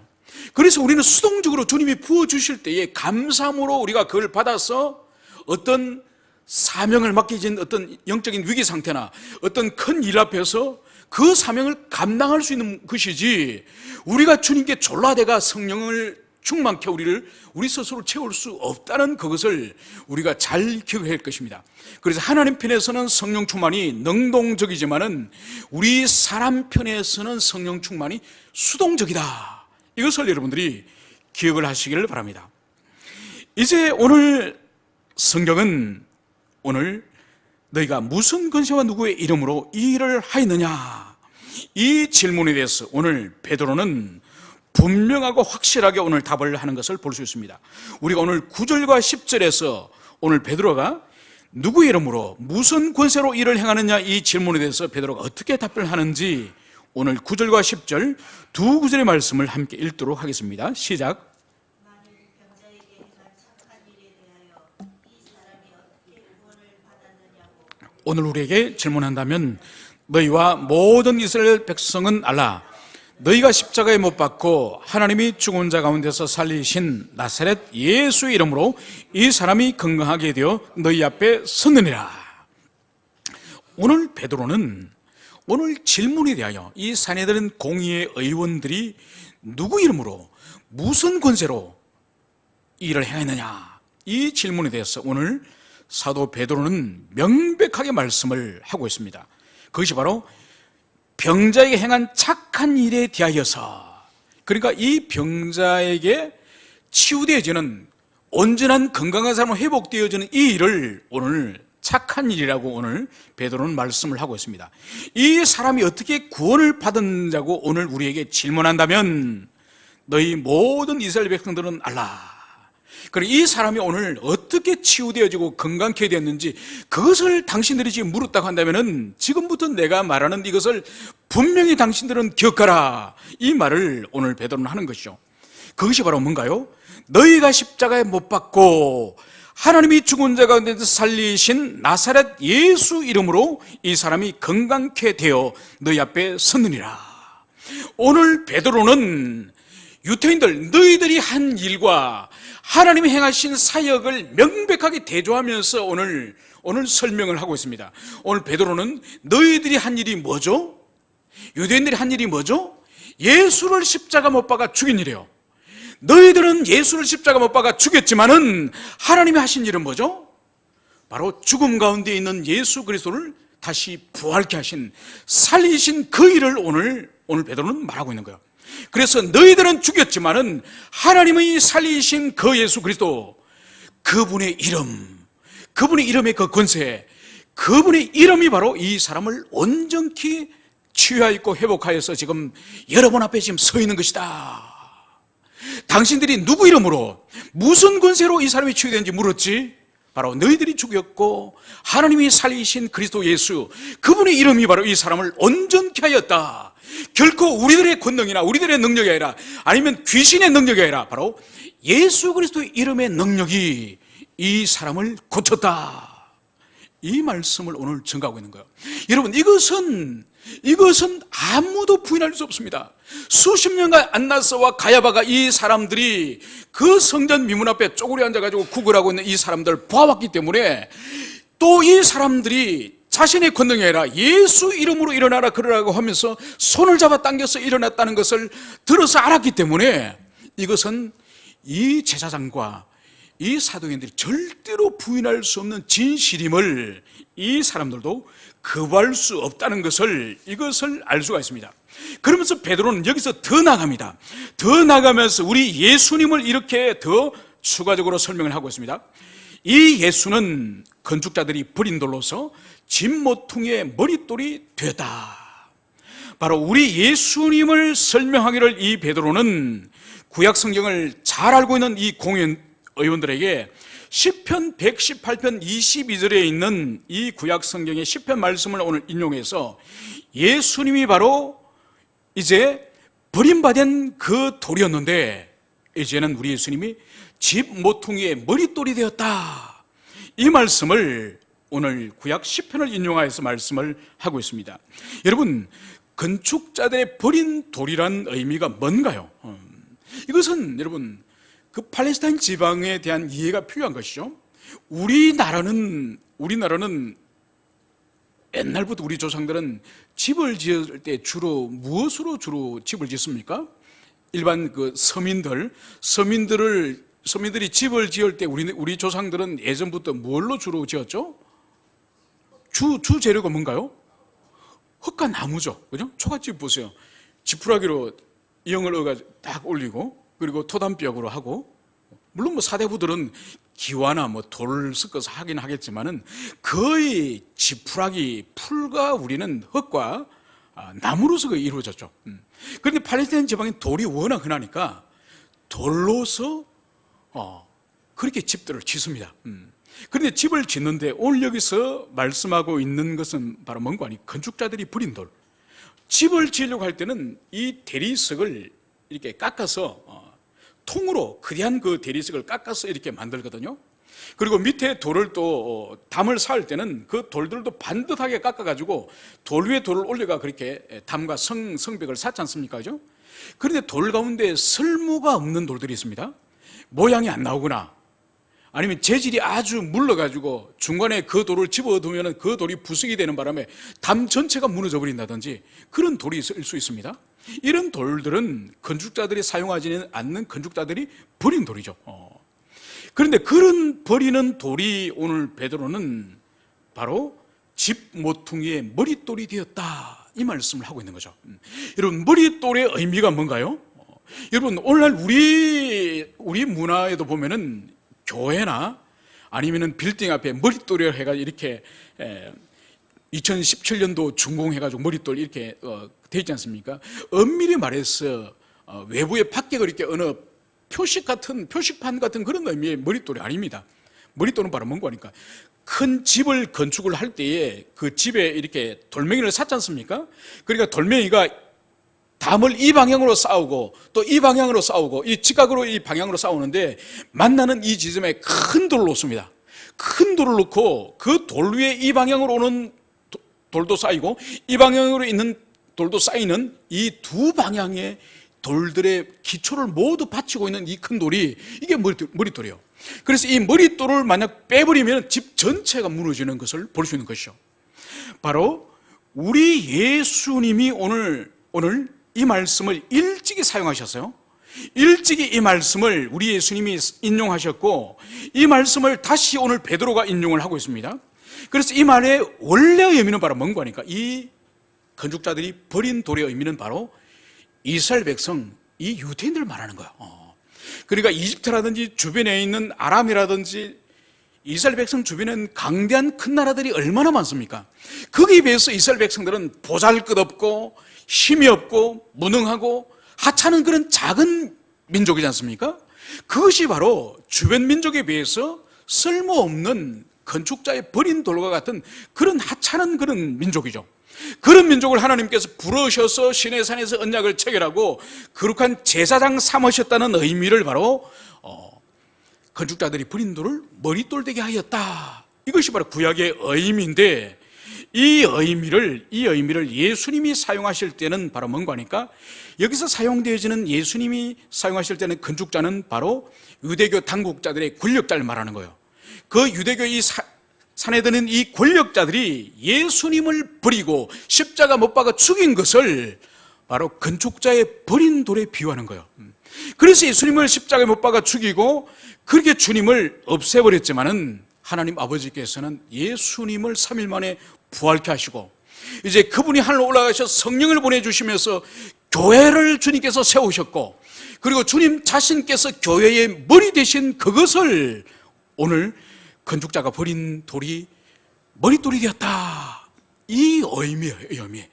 그래서 우리는 수동적으로 주님이 부어주실 때에 감사함으로 우리가 그걸 받아서 어떤 사명을 맡겨진 어떤 영적인 위기 상태나 어떤 큰 일 앞에서 그 사명을 감당할 수 있는 것이지, 우리가 주님께 졸라대가 성령을 충만케 우리 스스로 채울 수 없다는 그것을 우리가 잘 기억해야 할 것입니다. 그래서 하나님 편에서는 성령 충만이 능동적이지만은 우리 사람 편에서는 성령 충만이 수동적이다. 이것을 여러분들이 기억을 하시기를 바랍니다. 이제 오늘 성경은 오늘 너희가 무슨 권세와 누구의 이름으로 이 일을 하였느냐, 이 질문에 대해서 오늘 베드로는 분명하고 확실하게 오늘 답을 하는 것을 볼 수 있습니다. 우리가 오늘 9절과 10절에서 오늘 베드로가 누구의 이름으로 무슨 권세로 일을 행하느냐, 이 질문에 대해서 베드로가 어떻게 답을 하는지 오늘 9절과 10절 두 구절의 말씀을 함께 읽도록 하겠습니다. 시작. 만일 병자에게 행한 착한 일에 대하여 이 사람이 어떻게 구원을 받았느냐고. 오늘 우리에게 질문한다면 너희와 모든 이스라엘 백성은 알라. 너희가 십자가에 못 박고 하나님이 죽은 자 가운데서 살리신 나사렛 예수의 이름으로 이 사람이 건강하게 되어 너희 앞에 섰느니라. 오늘 베드로는 오늘 질문에 대하여 이 사내들은 공의의 의원들이 누구 이름으로 무슨 권세로 일을 행했느냐, 이 질문에 대해서 오늘 사도 베드로는 명백하게 말씀을 하고 있습니다. 그것이 바로 병자에게 행한 착한 일에 대하여서, 그러니까 이 병자에게 치유되어지는 온전한 건강한 사람으로 회복되어지는 이 일을 오늘 착한 일이라고 오늘 베드로는 말씀을 하고 있습니다. 이 사람이 어떻게 구원을 받았느냐고 오늘 우리에게 질문한다면 너희 모든 이스라엘 백성들은 알라. 그리고 이 사람이 오늘 어떻게 치유되어지고 건강케 되었는지 그것을 당신들이 지금 물었다고 한다면 지금부터 내가 말하는 이것을 분명히 당신들은 기억하라, 이 말을 오늘 베드로는 하는 것이죠. 그것이 바로 뭔가요? 너희가 십자가에 못 박고 하나님이 죽은 자 가운데서 살리신 나사렛 예수 이름으로 이 사람이 건강케 되어 너희 앞에 섰느니라. 오늘 베드로는 유대인들, 너희들이 한 일과 하나님이 행하신 사역을 명백하게 대조하면서 오늘 설명을 하고 있습니다. 오늘 베드로는 너희들이 한 일이 뭐죠? 유대인들이 한 일이 뭐죠? 예수를 십자가 못 박아 죽인 일이에요. 너희들은 예수를 십자가 못 박아 죽였지만은 하나님이 하신 일은 뭐죠? 바로 죽음 가운데 있는 예수 그리스도를 다시 부활케 하신, 살리신 그 일을 오늘 베드로는 말하고 있는 거예요. 그래서 너희들은 죽였지만은 하나님이 살리신 그 예수 그리스도, 그분의 이름, 그분의 이름의 그 권세, 그분의 이름이 바로 이 사람을 온전히 치유하였고 회복하여서 지금 여러분 앞에 지금 서 있는 것이다. 당신들이 누구 이름으로 무슨 권세로 이 사람이 치유되는지 물었지? 바로 너희들이 죽였고 하나님이 살리신 그리스도 예수, 그분의 이름이 바로 이 사람을 온전케 하였다. 결코 우리들의 권능이나 우리들의 능력이 아니라, 아니면 귀신의 능력이 아니라 바로 예수 그리스도의 이름의 능력이 이 사람을 고쳤다. 이 말씀을 오늘 전가하고 있는 거예요. 여러분, 이것은 아무도 부인할 수 없습니다. 수십 년간 안나스와 가야바가 이 사람들이 그 성전 미문 앞에 쪼그려 앉아가지고 구걸하고 있는 이 사람들을 보아왔기 때문에, 또 이 사람들이 자신의 권능이 아니라 예수 이름으로 일어나라 그러라고 하면서 손을 잡아 당겨서 일어났다는 것을 들어서 알았기 때문에 이것은 이 제사장과 이 사도인들이 절대로 부인할 수 없는 진실임을 이 사람들도 거부할 수 없다는 것을, 이것을 알 수가 있습니다. 그러면서 베드로는 여기서 더 나갑니다. 더 나가면서 우리 예수님을 이렇게 더 추가적으로 설명을 하고 있습니다. 이 예수는 건축자들이 버린 돌로서 집 모퉁이의 머릿돌이 되었다. 바로 우리 예수님을 설명하기를 이 베드로는 구약 성경을 잘 알고 있는 이 공연 의원들에게 시편 118편 22절에 있는 이 구약 성경의 시편 말씀을 오늘 인용해서 예수님이 바로 이제 버림받은 그 돌이었는데 이제는 우리 예수님이 집 모퉁이의 머릿돌이 되었다. 이 말씀을 오늘 구약 시편을 인용하여서 말씀을 하고 있습니다. 여러분, 건축자들의 버린 돌이란 의미가 뭔가요? 이것은 여러분 그 팔레스타인 지방에 대한 이해가 필요한 것이죠. 우리나라는 옛날부터 우리 조상들은 집을 지을 때 주로 무엇으로 주로 집을 짓습니까? 일반 그 서민들이 집을 지을 때 우리 조상들은 예전부터 뭘로 주로 지었죠? 주 재료가 뭔가요? 흙과 나무죠. 그죠? 초가집 보세요. 지푸라기로 이형을 얻어가지고 딱 올리고, 그리고 토담벽으로 하고, 물론 뭐 사대부들은 기와나 뭐 돌을 섞어서 하긴 하겠지만은 거의 지푸라기, 풀과 우리는 흙과 나무로서 이루어졌죠. 그런데 팔레스타인 지방엔 돌이 워낙 흔하니까 돌로서 그렇게 집들을 짓습니다. 그런데 집을 짓는데 오늘 여기서 말씀하고 있는 것은 바로 뭔가 아니 건축자들이 버린 돌. 집을 지으려고 할 때는 이 대리석을 이렇게 깎아서 통으로 거대한 그 대리석을 깎아서 이렇게 만들거든요. 그리고 밑에 돌을 또 담을 쌓을 때는 그 돌들도 반듯하게 깎아가지고 돌 위에 돌을 올려가 그렇게 담과 성벽을 쌓지 않습니까? 그죠? 그런데 돌 가운데 설무가 없는 돌들이 있습니다. 모양이 안 나오거나 아니면 재질이 아주 물러가지고 중간에 그 돌을 집어두면 그 돌이 부수게 되는 바람에 담 전체가 무너져 버린다든지 그런 돌이 있을 수 있습니다. 이런 돌들은 건축자들이 사용하지 않는 건축자들이 버린 돌이죠. 그런데 그런 버리는 돌이 오늘 베드로는 바로 집 모퉁이의 머릿돌이 되었다, 이 말씀을 하고 있는 거죠. 여러분, 머릿돌의 의미가 뭔가요? 여러분, 오늘날 우리 문화에도 보면은 교회나 아니면은 빌딩 앞에 머릿돌이라 해가지고 이렇게 2017년도 준공해가지고 머릿돌 이렇게 돼 있지 않습니까? 엄밀히 말해서 외부에 밖에 그렇게 어느 표식판 같은 그런 의미의 머릿돌이 아닙니다. 머릿돌은 바로 뭔가 하니까 큰 집을 건축을 할 때에 그 집에 이렇게 돌멩이를 샀지 않습니까? 그러니까 돌멩이가 담을 이 방향으로 쌓고 또 이 방향으로 쌓고 이 직각으로 이 방향으로 쌓우는데 만나는 이 지점에 큰 돌을 놓습니다. 큰 돌을 놓고 그 돌 위에 이 방향으로 오는 돌도 쌓이고 이 방향으로 있는 돌도 쌓이는 이 두 방향의 돌들의 기초를 모두 받치고 있는 이 큰 돌이 이게 머릿돌이에요. 그래서 이 머릿돌을 만약 빼버리면 집 전체가 무너지는 것을 볼 수 있는 것이죠. 바로 우리 예수님이 오늘 이 말씀을 일찍이 사용하셨어요. 일찍이 이 말씀을 우리 예수님이 인용하셨고 이 말씀을 다시 오늘 베드로가 인용을 하고 있습니다. 그래서 이 말의 원래의 의미는 바로 뭔가 하니까 이 건축자들이 버린 돌의 의미는 바로 이스라엘 백성, 이 유대인들 말하는 거예요. 그러니까 이집트라든지 주변에 있는 아람이라든지 이스라엘 백성 주변에는 강대한 큰 나라들이 얼마나 많습니까? 거기에 비해서 이스라엘 백성들은 보잘것없고 힘이 없고 무능하고 하찮은 그런 작은 민족이지 않습니까? 그것이 바로 주변 민족에 비해서 쓸모없는 건축자의 버린 돌과 같은 그런 하찮은 그런 민족이죠. 그런 민족을 하나님께서 부르셔서 시내산에서 언약을 체결하고 거룩한 제사장 삼으셨다는 의미를 바로 건축자들이 버린 돌을 머릿돌 되게 하였다. 이것이 바로 구약의 의미인데 이 의미를 예수님이 사용하실 때는 바로 뭔가 하니까 여기서 사용되어지는 예수님이 사용하실 때는 건축자는 바로 유대교 당국자들의 권력자를 말하는 거예요. 그 유대교 이 산에 드는 이 권력자들이 예수님을 버리고 십자가 못 박아 죽인 것을 바로 건축자의 버린 돌에 비유하는 거예요. 그래서 예수님을 십자가에 못 박아 죽이고 그렇게 주님을 없애버렸지만은 하나님 아버지께서는 예수님을 3일 만에 부활케 하시고 이제 그분이 하늘로 올라가셔서 성령을 보내주시면서 교회를 주님께서 세우셨고, 그리고 주님 자신께서 교회의 머리 되신 그것을 오늘 건축자가 버린 돌이 머릿돌이 되었다, 이 의미예요. 의미.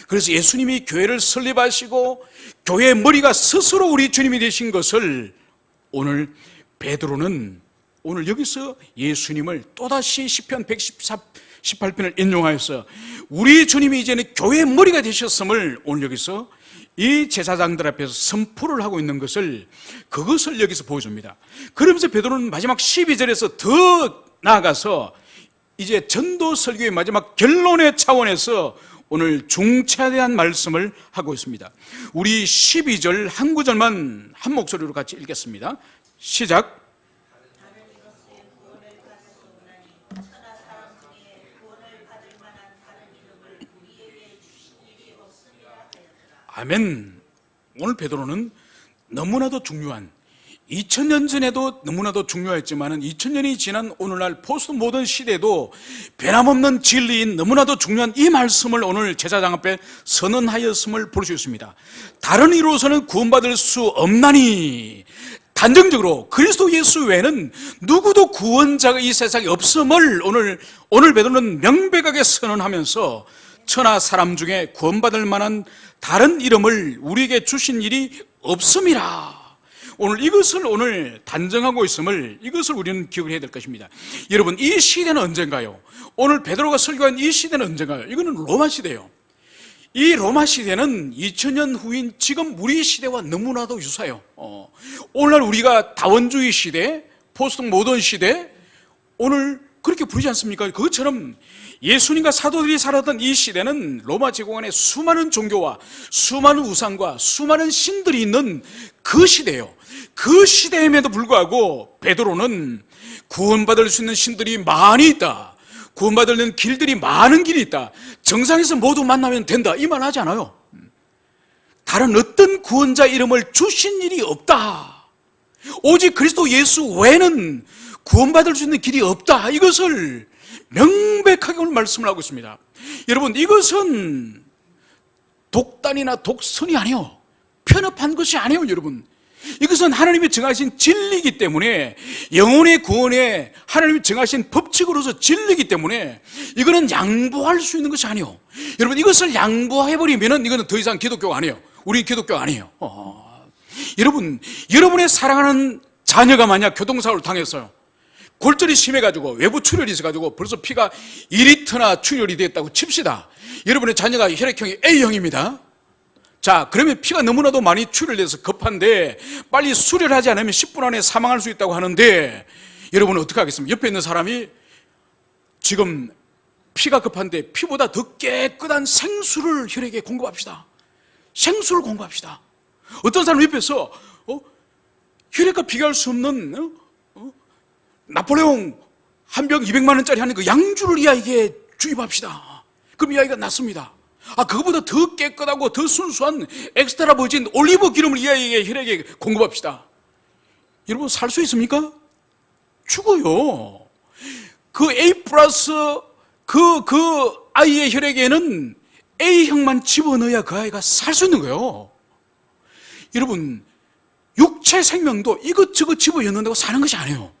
그래서 예수님이 교회를 설립하시고 교회의 머리가 스스로 우리 주님이 되신 것을 오늘 베드로는 오늘 여기서 예수님을 또다시 시편 118편을 인용하여서 우리 주님이 이제는 교회의 머리가 되셨음을 오늘 여기서 이 제사장들 앞에서 선포를 하고 있는 것을, 그것을 여기서 보여줍니다. 그러면서 베드로는 마지막 12절에서 더 나아가서 이제 전도 설교의 마지막 결론의 차원에서 오늘 중차대한 말씀을 하고 있습니다. 우리 12절 한 구절만 한 목소리로 같이 읽겠습니다. 시작. 나는 이로써 구원을 받을 수 없나니 천하 사람 중에 구원을 받을 만한 다른 이름을 우리에게 주신 일이 없으리라 하였더라. 아멘. 오늘 베드로는 너무나도 중요한, 2000년 전에도 너무나도 중요했지만 2000년이 지난 오늘날 포스트 모던 시대에도 변함없는 진리인 너무나도 중요한 이 말씀을 오늘 제사장 앞에 선언하였음을 볼 수 있습니다. 다른 이로서는 구원받을 수 없나니, 단정적으로 그리스도 예수 외에는 누구도 구원자가 이 세상에 없음을 오늘 베드로는 명백하게 선언하면서 천하 사람 중에 구원받을 만한 다른 이름을 우리에게 주신 일이 없음이라. 오늘 이것을 오늘 단정하고 있음을, 이것을 우리는 기억을 해야 될 것입니다. 여러분, 이 시대는 언젠가요? 오늘 베드로가 설교한 이 시대는 언젠가요? 이거는 로마 시대예요. 이 로마 시대는 2000년 후인 지금 우리 시대와 너무나도 유사해요. 오늘날 우리가 다원주의 시대, 포스트 모던 시대, 오늘 그렇게 부르지 않습니까? 그것처럼 예수님과 사도들이 살았던 이 시대는 로마 제국 안에 수많은 종교와 수많은 우상과 수많은 신들이 있는 그 시대예요. 그 시대임에도 불구하고 베드로는 구원받을 수 있는 신들이 많이 있다, 구원받는 길들이 많은 길이 있다, 정상에서 모두 만나면 된다, 이 말 하지 않아요. 다른 어떤 구원자 이름을 주신 일이 없다, 오직 그리스도 예수 외에는 구원받을 수 있는 길이 없다, 이것을 명백하게 오늘 말씀을 하고 있습니다. 여러분, 이것은 독단이나 독선이 아니에요. 편협한 것이 아니에요. 여러분, 이것은 하나님이 정하신 진리이기 때문에, 영혼의 구원에 하나님이 정하신 법칙으로서 진리이기 때문에 이거는 양보할 수 있는 것이 아니에요. 여러분, 이것을 양보해버리면 이거는 더 이상 기독교가 아니에요. 우리 기독교 아니에요. 여러분, 여러분의 사랑하는 자녀가 만약 교통사고를 당했어요. 골절이 심해가지고 외부 출혈이 있어가지고 벌써 피가 2리터나 출혈이 됐다고 칩시다. 여러분의 자녀가 혈액형이 A형입니다. 자, 그러면 피가 너무나도 많이 출혈돼서 급한데 빨리 수혈하지 않으면 10분 안에 사망할 수 있다고 하는데, 여러분은 어떻게 하겠습니까? 옆에 있는 사람이 지금 피가 급한데 피보다 더 깨끗한 생수를 혈액에 공급합시다. 생수를 공급합시다. 어떤 사람 옆에서 혈액과 비교할 수 없는 나폴레옹 한 병 200만 원짜리 하는 그 양주를 이 아이에게 주입합시다. 그럼 이 아이가 낫습니다. 그거보다 더 깨끗하고 더 순수한 엑스트라 버진 올리브 기름을 이 아이에게 혈액에 공급합시다. 여러분, 살 수 있습니까? 죽어요. 그 A 플러스 그 아이의 혈액에는 A형만 집어넣어야 그 아이가 살 수 있는 거예요. 여러분, 육체 생명도 이것저것 집어넣는다고 사는 것이 아니에요.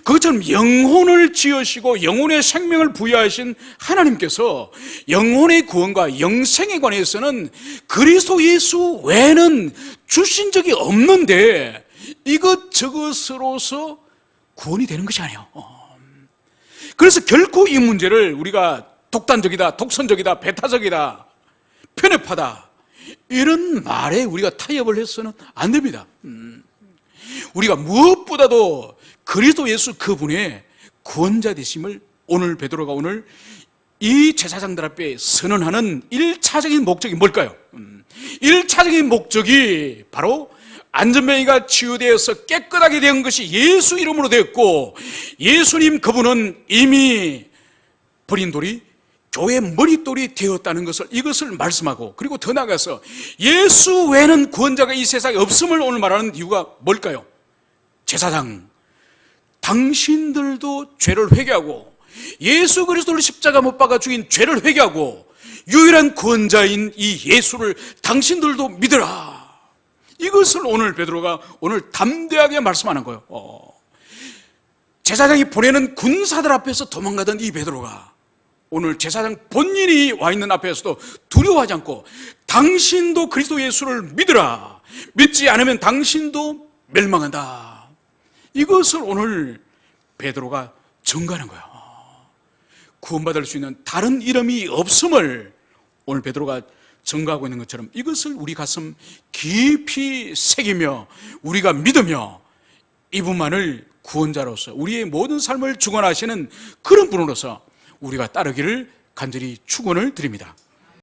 그것처럼 영혼을 지으시고 영혼의 생명을 부여하신 하나님께서 영혼의 구원과 영생에 관해서는 그리스도 예수 외에는 주신 적이 없는데 이것저것으로서 구원이 되는 것이 아니에요. 그래서 결코 이 문제를 우리가 독단적이다, 독선적이다, 배타적이다, 편협하다, 이런 말에 우리가 타협을 해서는 안 됩니다. 우리가 무엇보다도 그리스도 예수 그분의 구원자 되심을 오늘 베드로가 오늘 이 제사장들 앞에 선언하는 1차적인 목적이 뭘까요? 1차적인 목적이 바로 안전병이가 치유되어서 깨끗하게 된 것이 예수 이름으로 되었고, 예수님 그분은 이미 버린 돌이 교회의 머릿돌이 되었다는 것을, 이것을 말씀하고, 그리고 더 나아가서 예수 외에는 구원자가 이 세상에 없음을 오늘 말하는 이유가 뭘까요? 제사장, 당신들도 죄를 회개하고 예수 그리스도를 십자가 못 박아 죽인 죄를 회개하고 유일한 구원자인 이 예수를 당신들도 믿으라. 이것을 오늘 베드로가 오늘 담대하게 말씀하는 거예요. 제사장이 보내는 군사들 앞에서 도망가던 이 베드로가 오늘 제사장 본인이 와 있는 앞에서도 두려워하지 않고 당신도 그리스도 예수를 믿으라. 믿지 않으면 당신도 멸망한다. 이것을 오늘 베드로가 증거하는 거예요. 구원받을 수 있는 다른 이름이 없음을 오늘 베드로가 증거하고 있는 것처럼 이것을 우리 가슴 깊이 새기며 우리가 믿으며 이분만을 구원자로서 우리의 모든 삶을 주관하시는 그런 분으로서 우리가 따르기를 간절히 축원을 드립니다.